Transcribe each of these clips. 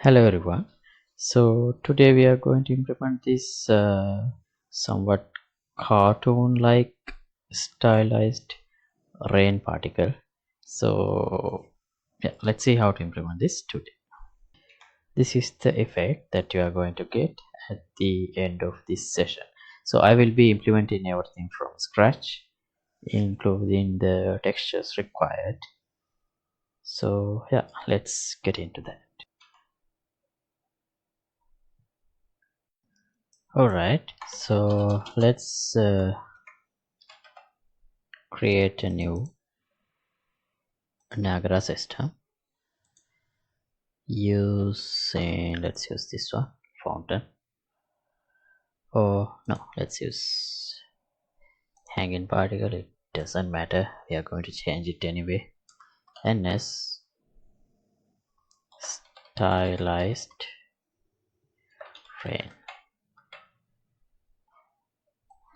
Hello everyone. So today we are going to implement this somewhat cartoon-like stylized rain particle. So yeah, let's see how to implement this today. This is the effect that you are going to get at the end of this session. So I will be implementing everything from scratch, including the textures required. So yeah, let's get into that. Alright, so let's create a new Niagara system using, let's use this one, fountain. Oh no, let's use hanging particle, it doesn't matter, we are going to change it anyway. ns stylized rain.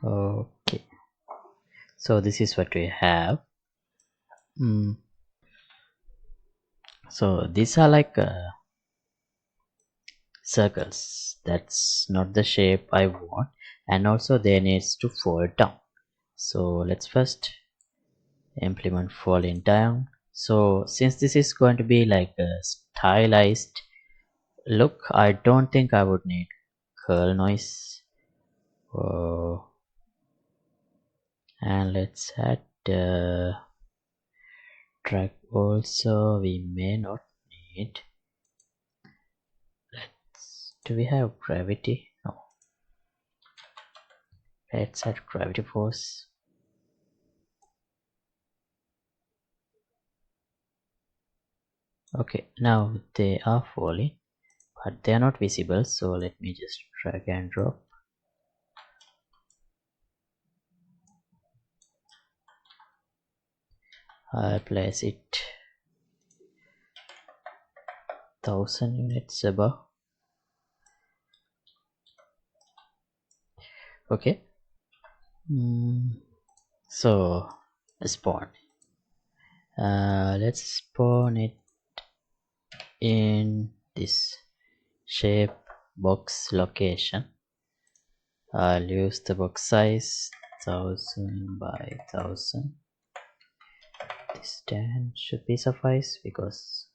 Okay, so this is what we have. So these are like circles. That's not the shape I want, and also they needs to fall down. So let's first implement falling down. So since this is going to be like a stylized look, I don't think I would need curl noise. And let's add drag also, we may not need. Do we have gravity? No. Let's add gravity force. Okay, now they are falling, but they are not visible, so let me just drag and drop. I'll place it 1000 units above. Okay. So spawn. Let's spawn it in this shape box location. I'll use the box size 1000 by 1000. This 10 should be suffice because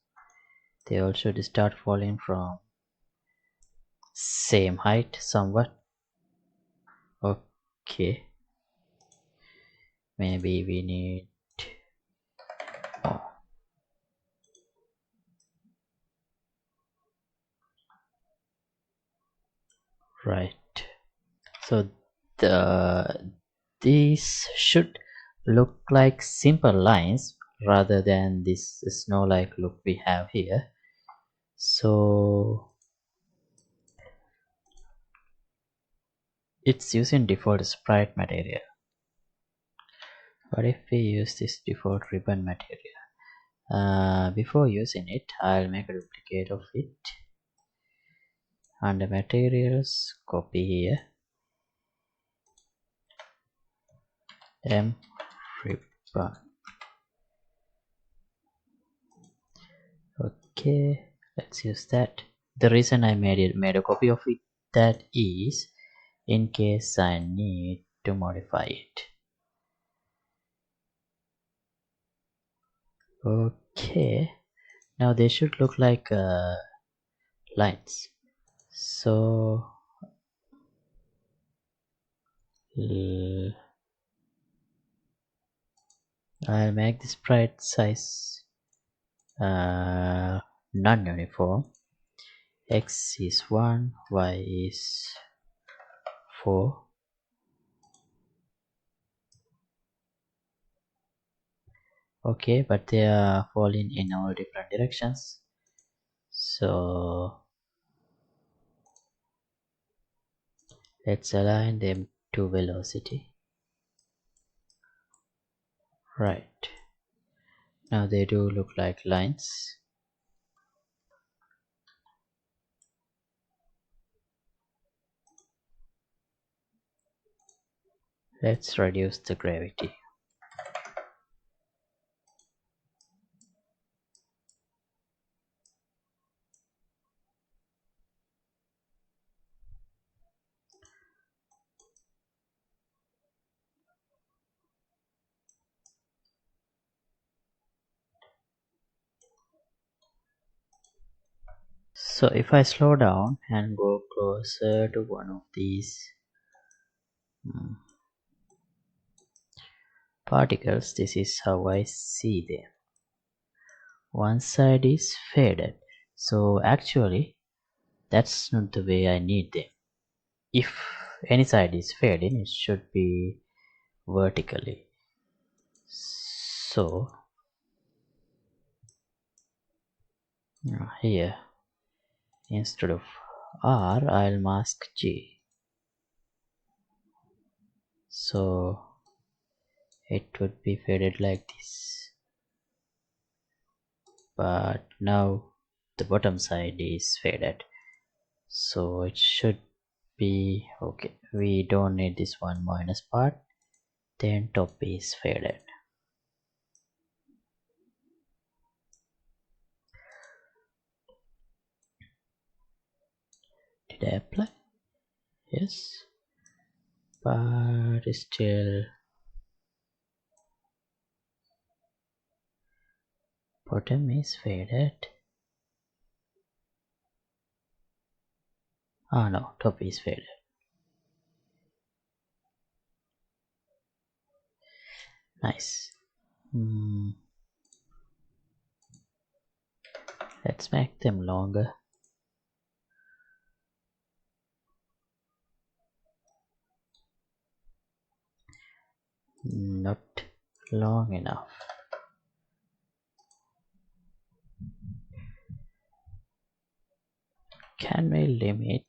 they all should start falling from same height somewhat. Okay, maybe we need more. Right, so these should look like simple lines rather than this snow like look we have here. So it's using default sprite material. What if we use this default ribbon material? Before using it, I'll make a duplicate of it. Under materials, copy here, m ribbon. Okay, let's use that. The reason I made a copy of it, that is in case I need to modify it. Okay, now they should look like lines. So I'll make the sprite size non-uniform. X is 1, Y is 4. Okay, but they are falling in all different directions, so let's align them to velocity. Right, now they do look like lines. Let's reduce the gravity. So if I slow down and go closer to one of these particles, this is how I see them. One side is faded, so actually that's not the way I need them. If any side is fading, it should be vertically. So here, instead of R, I'll mask G. So it would be faded like this. But now the bottom side is faded. So it should be okay. We don't need this one minus part. Then top is faded. Did I apply? Yes. But still bottom is faded. Ah no, top is faded. Nice. Let's make them longer. Not long enough. Can we limit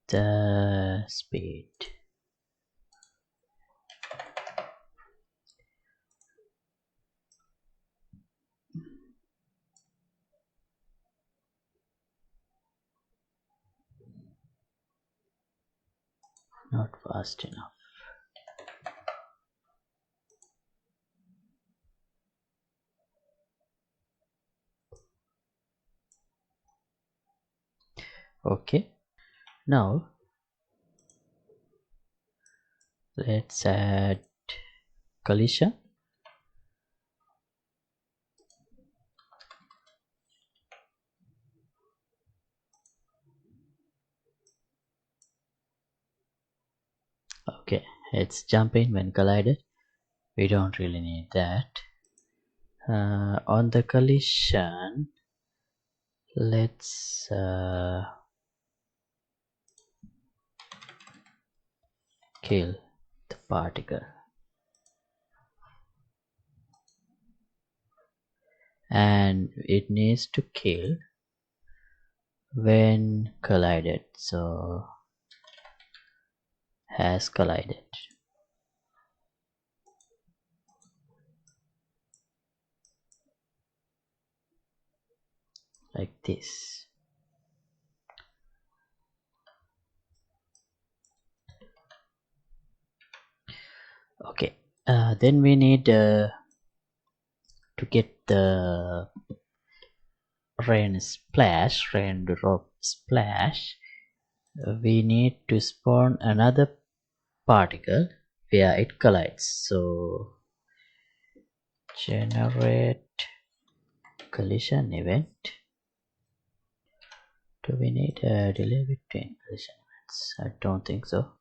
the speed? Not fast enough. Okay, now let's add collision. Okay, it's jumping when collided. We don't really need that. On the collision, let's kill the particle, and it needs to kill when collided. So has collided. Like this. Okay, then we need to get the rain drop splash. We need to spawn another particle where it collides. So generate collision event. Do we need a delay between collision events? I don't think so.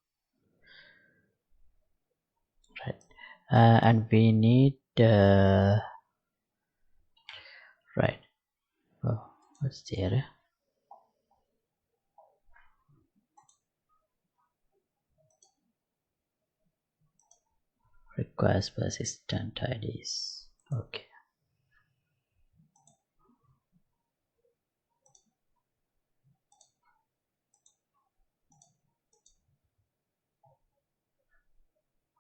Right, and we need right. Oh, what's the error? Requires persistent IDs. Okay.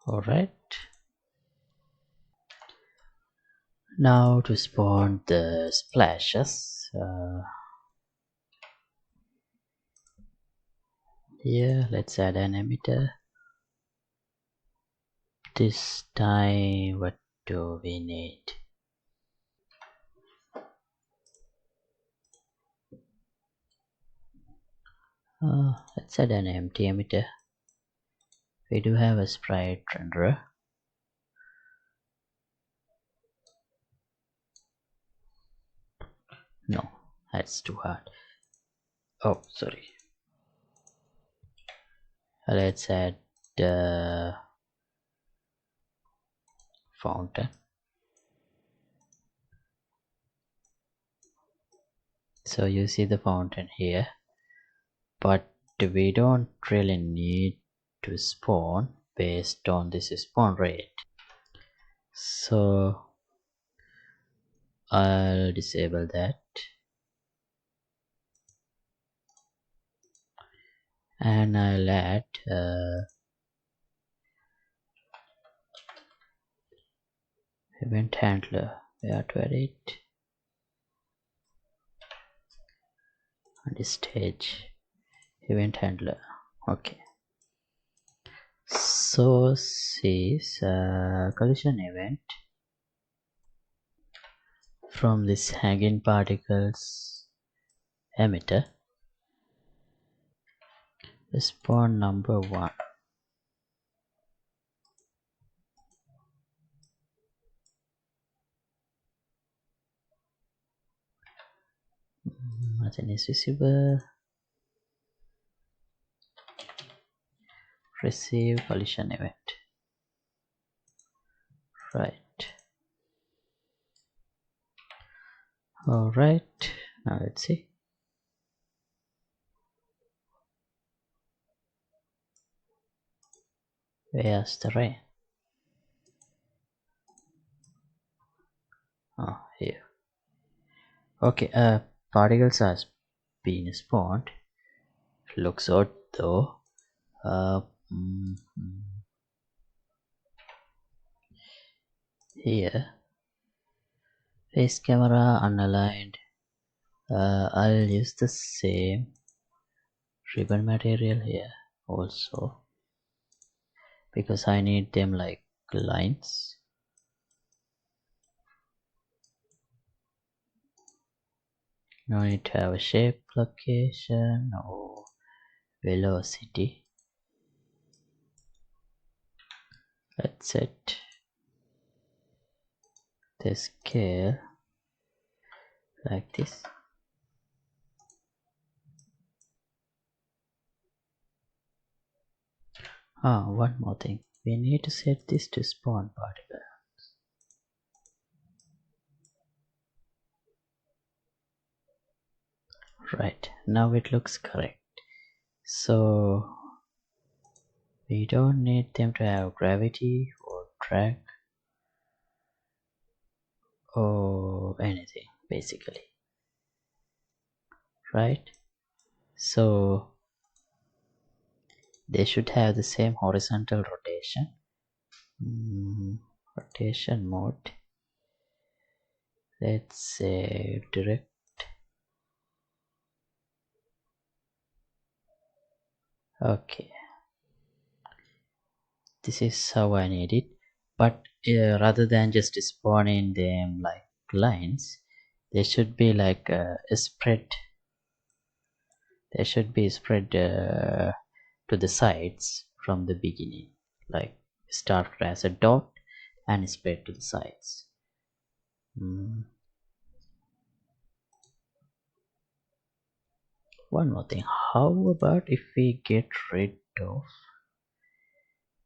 All right. Now to spawn the splashes. Here, let's add an emitter. This time, what do we need? Let's add an empty emitter. We do have a sprite renderer. No, That's too hard. Oh, sorry. Let's add the fountain. So you see the fountain here, but we don't really need to spawn based on this spawn rate. So I'll disable that, and I'll add event handler. Where to add it? On the stage, event handler. Okay. Source is collision event from this hanging particles emitter. Spawn number 1. Nothing is visible. Receive collision event. Right. Alright, now let's see. Where's the rain? Oh, here. Okay, particles has been spawned. Looks odd though. Here, face camera unaligned. I'll use the same ribbon material here also, because I need them like lines. No need to have a shape location or velocity. Let's set the scale like this. One more thing, we need to set this to spawn particle. Right, now it looks correct. So we don't need them to have gravity or drag or anything basically, right? So they should have the same horizontal rotation. Rotation mode, let's say direct. Okay, this is how I need it. But rather than just spawning them like lines, they should be like spread. They should be spread to the sides from the beginning, like start as a dot and spread to the sides. One more thing, how about if we get rid of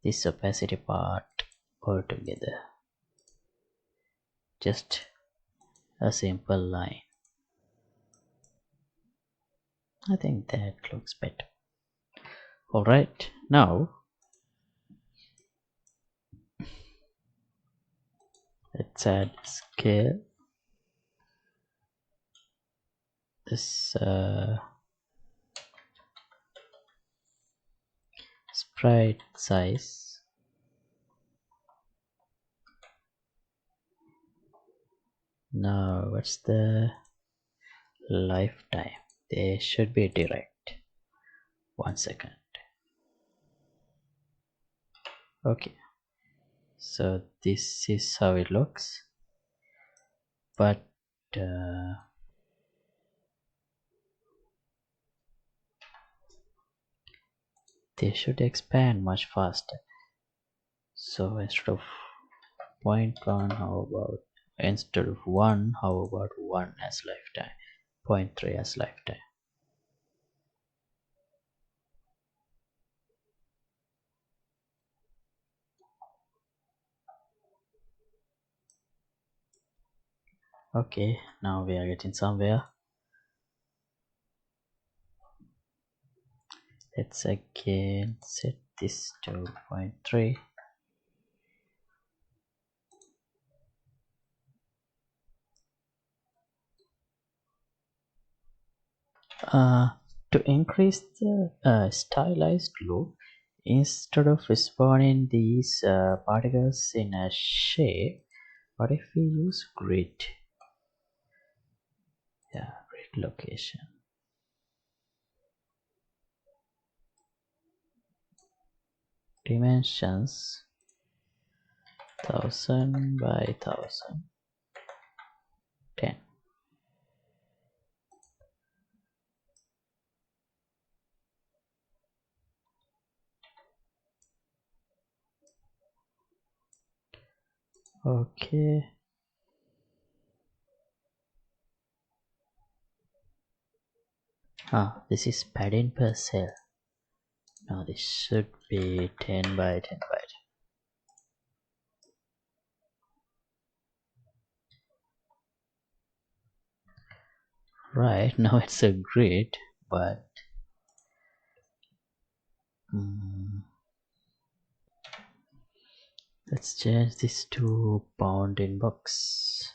this opacity part altogether? Just a simple line. I think that looks better. Alright, now let's add scale. This sprite size. Now what's the lifetime? They should be direct. 1 second. Okay, so this is how it looks, but they should expand much faster. So instead of 0.1, how about instead of 1, how about 1 as lifetime? 0.3 as lifetime. Okay, now we are getting somewhere. Let's again set this to 0.3. To increase the stylized loop, instead of spawning these particles in a shape, what if we use grid? Yeah, grid location. Dimensions 1000 by 1000. 10. Okay. This is padding per cell. Now this should be 10 by 10 by 10. Right, now it's a grid, but let's change this to bounding box.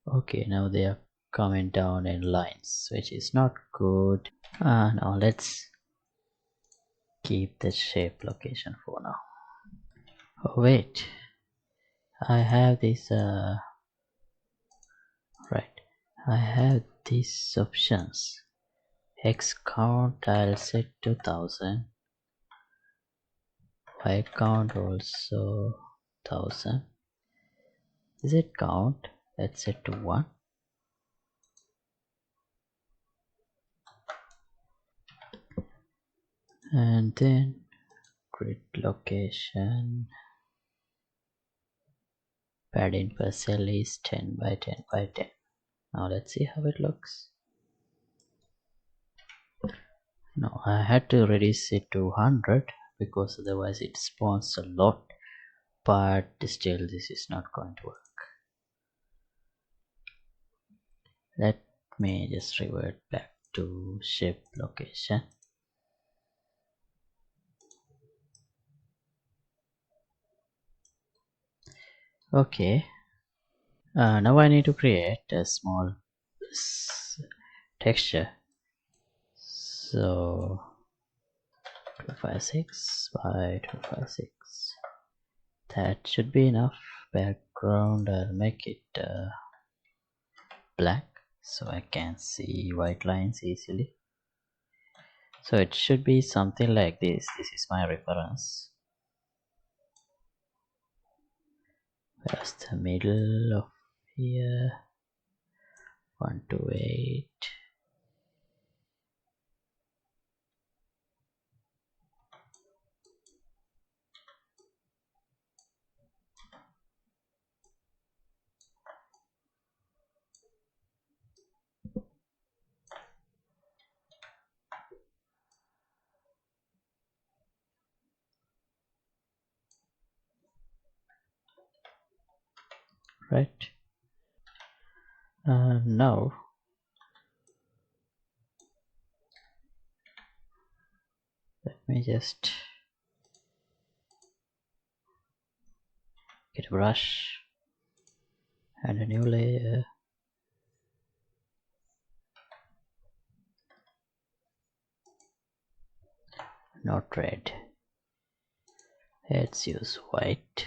Okay, now they are coming down in lines, which is not good. Now let's keep the shape location for now. Oh wait, I have this right, I have these options. X count I'll set to 1000, Y count also 1000, Z count let's set to 1, and then grid location padding per cell is 10 by 10 by 10. Now let's see how it looks. No, I had to reduce it to 100 because otherwise it spawns a lot, but still this is not going to work. Let me just revert back to shape location. Okay, now I need to create a small texture. So 256 by 256, that should be enough. Background, I'll make it black so I can see white lines easily. So it should be something like this. This is my reference. Where's the middle of here? 128. Right. Now let me just get a brush and a new layer. Not red. Let's use white.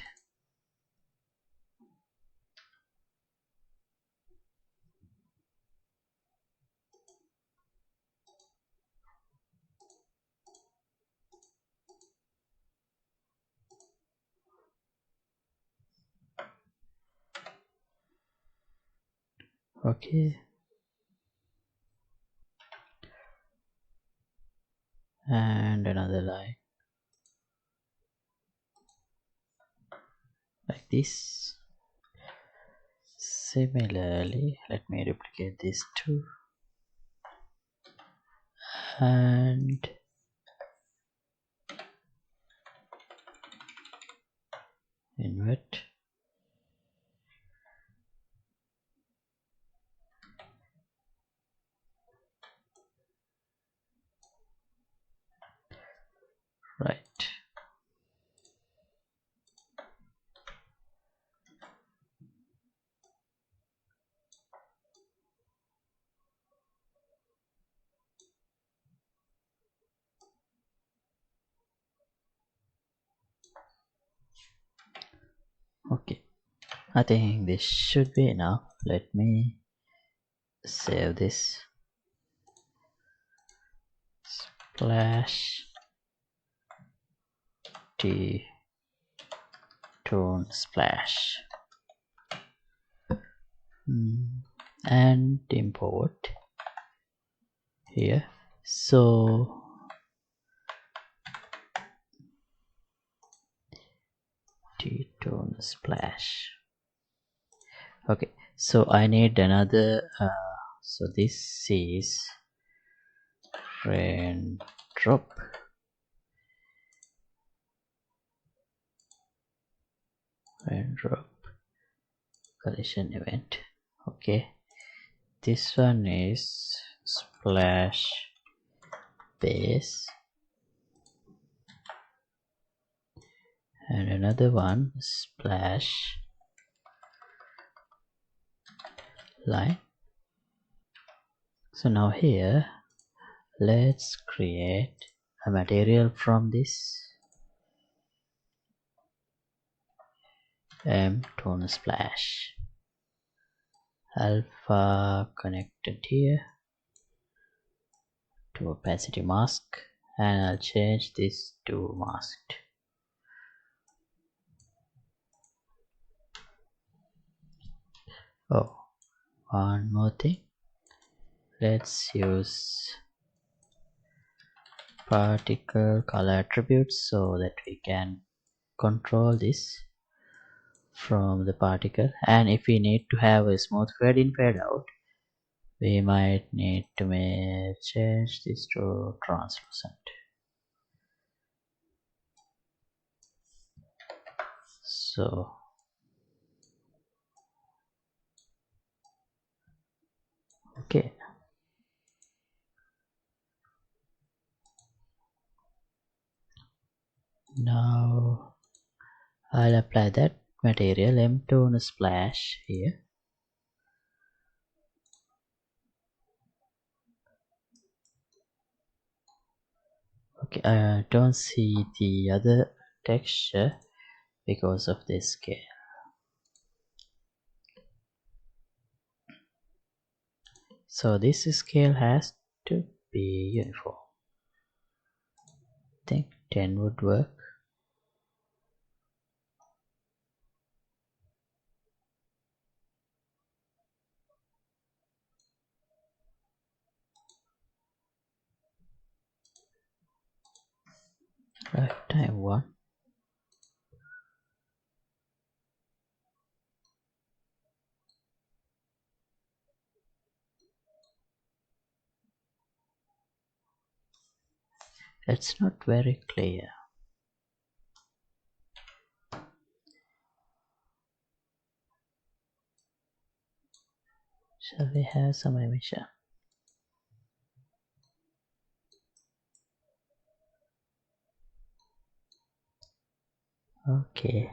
Okay, and another line like this. Similarly, let me replicate this too, and invert. Right. Okay, I think this should be enough. Let me save this. Splash tone splash. And import here. So tone splash. Okay, so I need another so this is raindrop. Raindrop collision event. Okay, this one is splash base, and another one splash line. So now here let's create a material from this tone splash. Alpha connected here to opacity mask, and I'll change this to masked. Oh, one more thing, let's use particle color attributes so that we can control this from the particle. And if we need to have a smooth fade in fade out, we might need to change this to translucent. So okay, now I'll apply that material M-tone splash here. Okay, I don't see the other texture because of this scale. So this scale has to be uniform. I think 10 would work. Lifetime 1. It's not very clear. Shall we have some emission? Okay.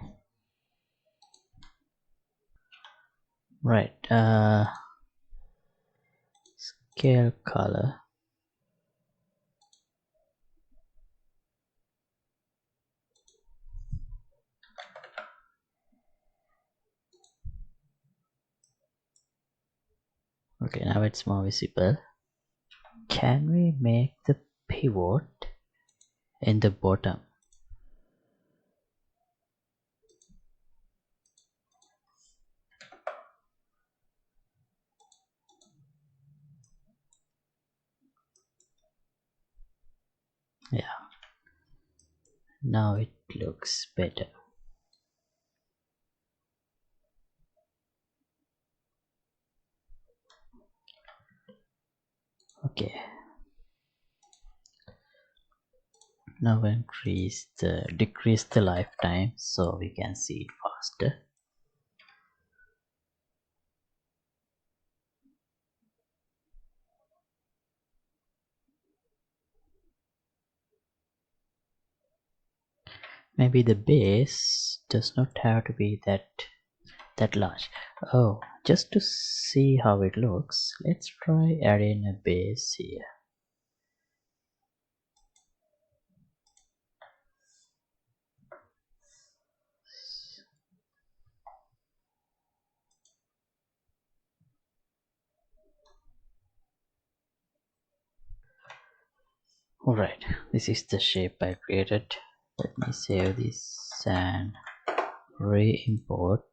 Right. Scale color. Okay, now it's more visible. Can we make the pivot in the bottom? Yeah, now it looks better. Okay, now decrease the lifetime so we can see it faster. Maybe the base does not have to be that large. Oh, just to see how it looks, let's try adding a base here. Alright, this is the shape I created. Let me save this and re-import.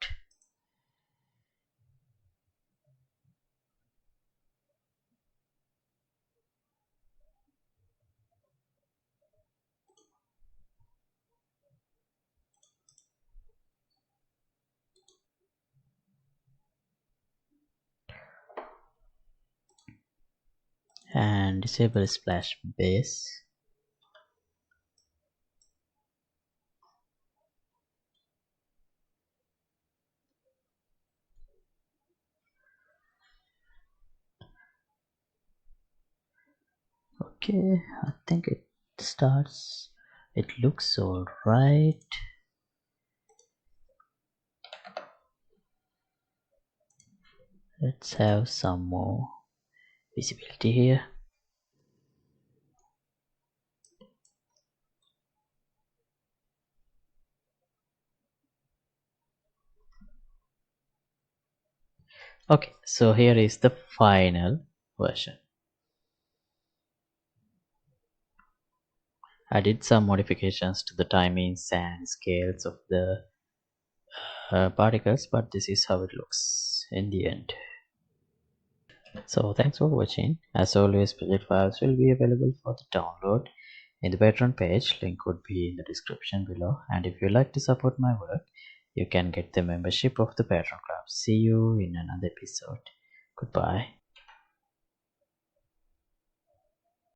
And disable splash base. Okay, I think it looks all right. Let's have some more visibility here. Okay, so here is the final version. I did some modifications to the timings and scales of the particles, but this is how it looks in the end. So thanks for watching. As always, project files will be available for the download in the Patreon page. Link would be in the description below. And if you like to support my work, you can get the membership of the Patreon club. See you in another episode. Goodbye.